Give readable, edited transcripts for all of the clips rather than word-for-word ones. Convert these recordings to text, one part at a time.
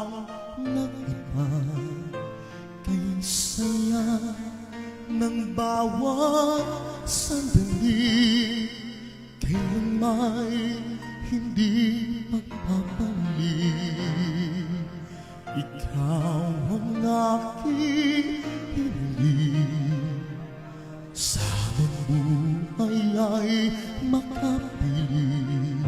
ang nag-iba. Kay saya ng bawat sandali, kailan may hindi pagpapalit. Ikaw ang aking hiniling, sa buhay ay makapiling.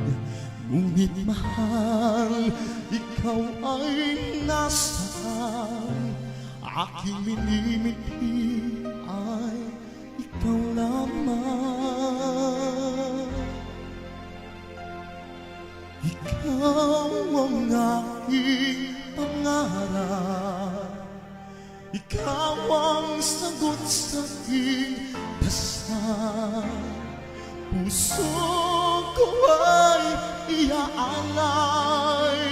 Ngunit mahal, ikaw ay nasaan? Aking minimithi ay ikaw lamang. Ikaw ang aking pangarap, ikaw ang sagot sa aking dasal. Puso ko ay iaalay,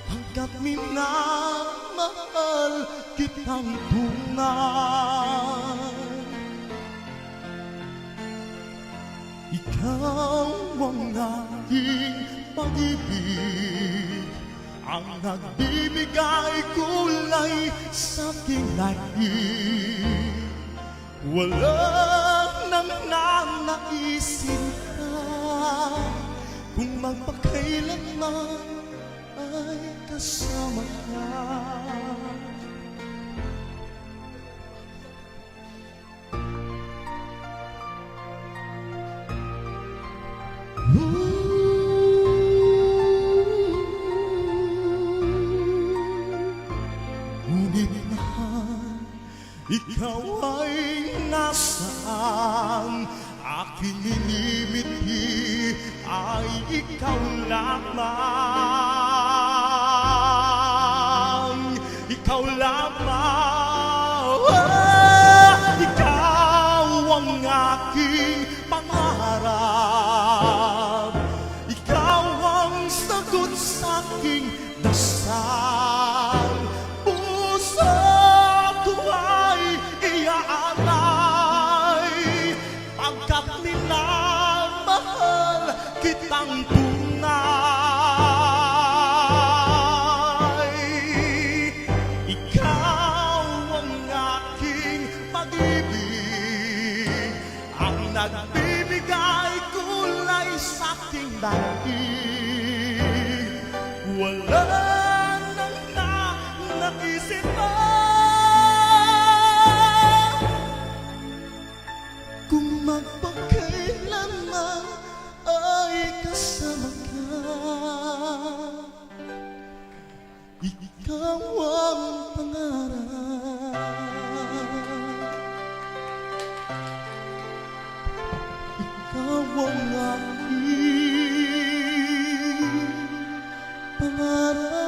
hanggat minamahal kitang tunay. Ikaw ang aking pag-ibig, ang nagbibigay kulay sa aking laig. Walang nang nanaisin ka, kung magpakailanman ay kasama ka. Ngunit mahal, ikaw ay nasaan? Aking minimithi ay ikaw lamang. Ikaw lamang. Ikaw ang aking pangarap, ikaw ang sagot sa aking dasal. Puso ko ay iaalay, pagkat minamahal kitang tunay. Ikaw ang aking pag-ibig, ang nagbibigay kulay sa aking daig. Wala nang naisip pa, kung magpakailanman ay kasama ka. Ikaw ang pangarap, ikaw ang aking pangarap.